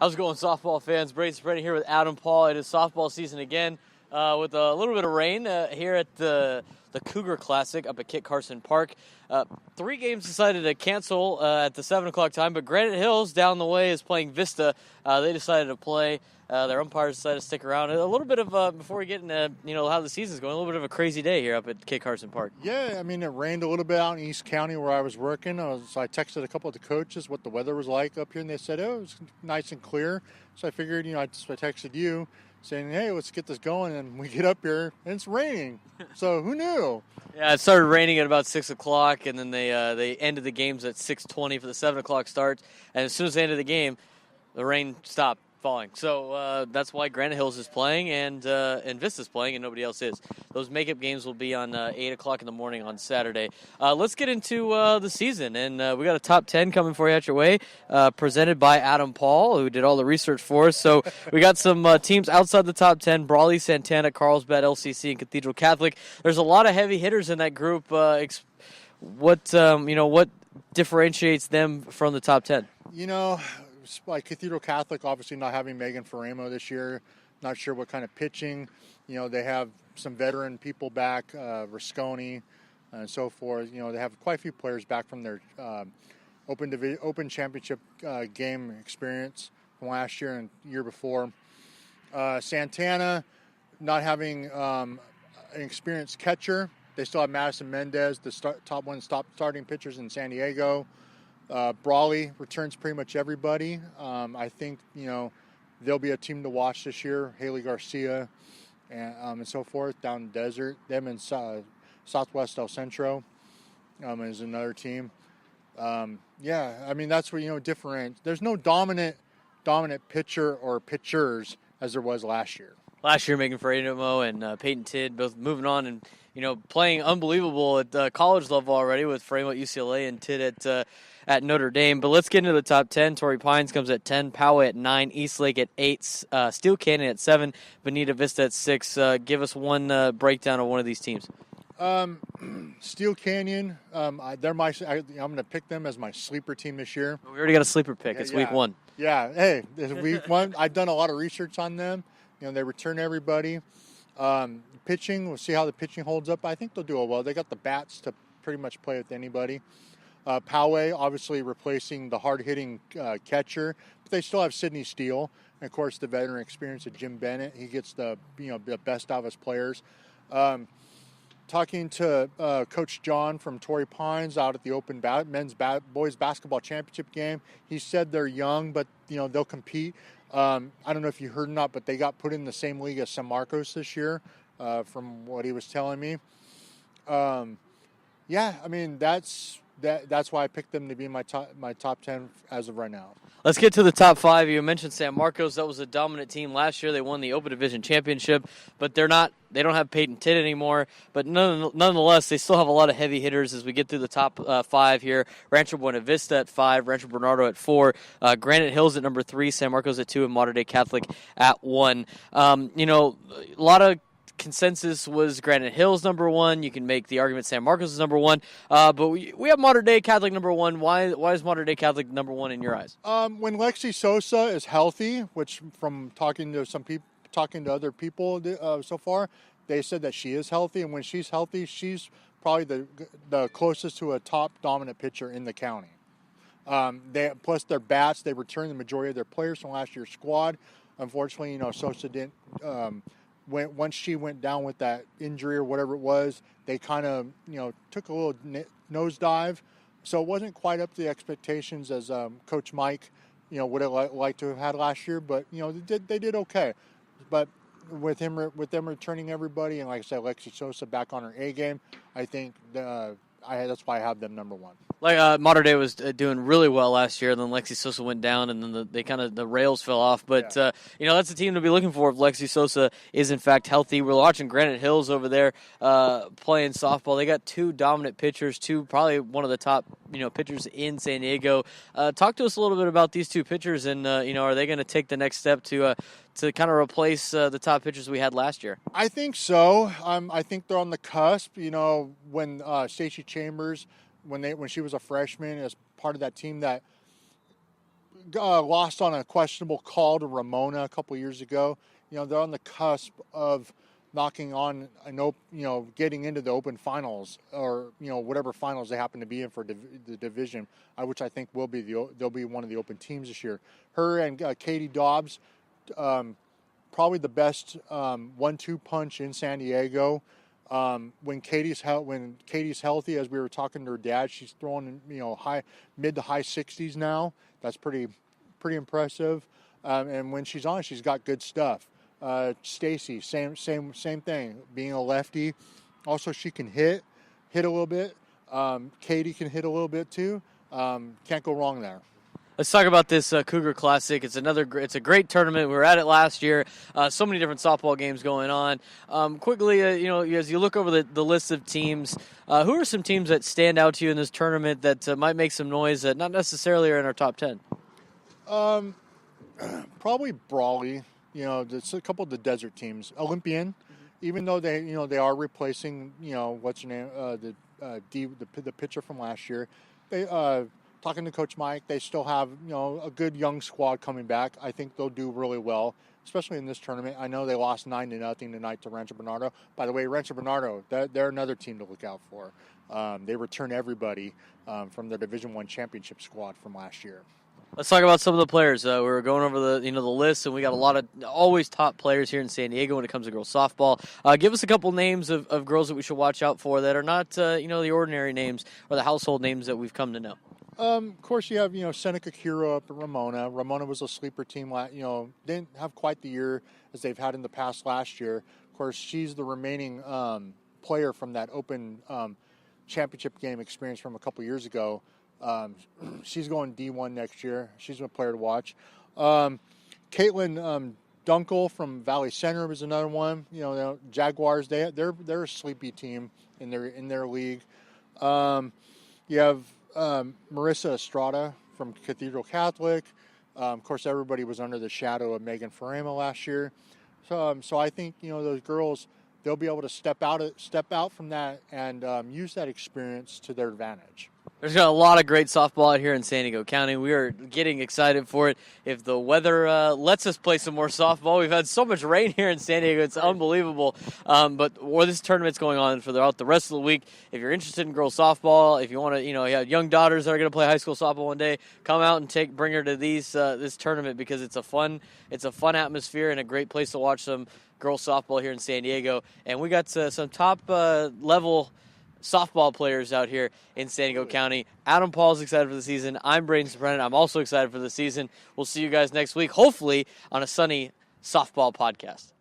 How's it going, softball fans? Braden Surprenant here with Adam Paul. It is softball season again with a little bit of rain here at the Cougar Classic up at Kit Carson Park. 3 games decided to cancel at the 7 o'clock time, but Granite Hills down the way is playing Vista. They decided to play. Their umpires decided to stick around. A little bit of, before we get into how the season's going, a little bit of a crazy day here up at Kit Carson Park. Yeah, I mean, it rained a little bit out in East County where I was working. So I texted a couple of the coaches what the weather was like up here, and they said, it was nice and clear. So I figured, I texted you saying, hey, let's get this going, and we get up here, and it's raining. So who knew? Yeah, it started raining at about 6 o'clock, and then they ended the games at 6:20 for the 7 o'clock start. And as soon as they ended the game, the rain stopped falling. So that's why Granite Hills is playing and Vista's playing and nobody else is. Those makeup games will be on 8 o'clock in the morning on Saturday. Let's get into the season. And we got a top 10 coming for you at your way, presented by Adam Paul, who did all the research for us. So we got some teams outside the top 10, Brawley, Santana, Carlsbad, LCC, and Cathedral Catholic. There's a lot of heavy hitters in that group. What differentiates them from the top 10? Like Cathedral Catholic, obviously not having Megan Ferramo this year. Not sure what kind of pitching. They have some veteran people back, Rasconi and so forth. They have quite a few players back from their Open Championship game experience from last year and year before. Santana not having an experienced catcher. They still have Madison Mendez, the top starting pitchers in San Diego. Brawley returns pretty much everybody. I think, they'll be a team to watch this year. Haley Garcia and so forth down in the desert. Them in Southwest El Centro is another team. That's where, different. There's no dominant pitcher or pitchers as there was last year. Last year, Megan Ferramo and Peyton Tidd both moving on and, playing unbelievable at college level already with Ferramo at UCLA and Tidd at Notre Dame. But let's get into the top 10. Torrey Pines comes at 10, Poway at 9, Eastlake at 8, Steel Canyon at 7, Bonita Vista at 6. Give us one breakdown of one of these teams. Steel Canyon, I'm going to pick them as my sleeper team this year. We already got a sleeper pick. It's week 1. Yeah, hey, it's week 1. I've done a lot of research on them. They return everybody. Pitching, we'll see how the pitching holds up. I think they'll do well. They got the bats to pretty much play with anybody. Poway, obviously replacing the hard-hitting catcher, but they still have Sidney Steele. And, of course, the veteran experience of Jim Bennett. He gets the best out of his players. Talking to Coach John from Torrey Pines out at the Open Boys Basketball Championship game, he said they're young, but, they'll compete. I don't know if you heard or not, but they got put in the same league as San Marcos this year, from what he was telling me. That's why I picked them to be my top 10 as of right now. Let's get to the top 5. You mentioned San Marcos. That was a dominant team last year. They won the Open Division Championship, but they don't have Peyton Tidd anymore. But nonetheless, they still have a lot of heavy hitters as we get through the top 5 here. Rancho Buena Vista at 5, Rancho Bernardo at 4, Granite Hills at number 3, San Marcos at 2, and Mater Dei Catholic at 1. A lot of consensus was Granite Hills number 1. You can make the argument San Marcos is number 1, but we have Mater Dei Catholic number 1. Why is Mater Dei Catholic number 1 in your eyes? When Lexi Sosa is healthy, which from talking to other people so far, they said that she is healthy, and when she's healthy, she's probably the closest to a top dominant pitcher in the county. Plus their bats, they returned the majority of their players from last year's squad. Unfortunately, Sosa didn't. Once she went down with that injury or whatever it was, they kind of, took a little nosedive. So it wasn't quite up to the expectations as Coach Mike, would have liked to have had last year. But, they did okay. But with them returning everybody, and like I said, Alexi Sosa back on her A game, I think that's why I have them number 1. Like Mater Dei was doing really well last year, then Lexi Sosa went down, and then the rails fell off. But that's a team to be looking for if Lexi Sosa is in fact healthy. We're watching Granite Hills over there playing softball. They got 2 dominant pitchers, probably one of the top pitchers in San Diego. Talk to us a little bit about these 2 pitchers, and are they going to take the next step to kind of replace the top pitchers we had last year? I think so. I think they're on the cusp. When Stacey Chambers, when she was a freshman, as part of that team that lost on a questionable call to Ramona a couple years ago. They're on the cusp of knocking on getting into the open finals, or whatever finals they happen to be in for the division, which I think they'll be one of the open teams this year. Her and Katie Dobbs, probably the best 1-2 punch in San Diego. When Katie's healthy, as we were talking to her dad, she's throwing mid to high 60s now. That's pretty impressive. And when she's on, she's got good stuff. Stacy, same thing. Being a lefty, also she can hit a little bit. Katie can hit a little bit too. Can't go wrong there. Let's talk about this Cougar Classic. It's a great tournament. We were at it last year. So many different softball games going on. Quickly, as you look over the list of teams, who are some teams that stand out to you in this tournament that might make some noise that not necessarily are in our top 10? Probably Brawley. There's a couple of the desert teams. Olympian, even though they are replacing what's her name, the pitcher from last year. They talking to Coach Mike, they still have a good young squad coming back. I think they'll do really well, especially in this tournament. I know they lost 9-0 tonight to Rancho Bernardo. By the way, Rancho Bernardo, they're another team to look out for. They return everybody from their Division I championship squad from last year. Let's talk about some of the players. We were going over the list, and we got a lot of always top players here in San Diego when it comes to girls softball. Give us a couple names of girls that we should watch out for that are not the ordinary names or the household names that we've come to know. Of course, you have Seneca Kiro up at Ramona. Ramona was a sleeper team. Didn't have quite the year as they've had in the past last year. Of course, she's the remaining player from that open championship game experience from a couple years ago. She's going D1 next year. She's a player to watch. Caitlin Dunkel from Valley Center was another one. Jaguars. They're a sleepy team in their league. You have Marissa Estrada from Cathedral Catholic. Of course, everybody was under the shadow of Megan Farama last year. So I think those girls, they'll be able to step out from that and use that experience to their advantage. There's got a lot of great softball out here in San Diego County. We are getting excited for it. If the weather lets us play some more softball, we've had so much rain here in San Diego. It's unbelievable. But where this tournament's going on throughout the rest of the week, if you're interested in girls softball, if you want to, you have young daughters that are going to play high school softball one day, come out and bring her to this tournament because it's a fun atmosphere and a great place to watch some girls softball here in San Diego. And we got some top level softball players out here in San Diego County. Adam Paul's excited for the season. I'm Braden Surprenant. I'm also excited for the season. We'll see you guys next week, hopefully on a sunny softball podcast.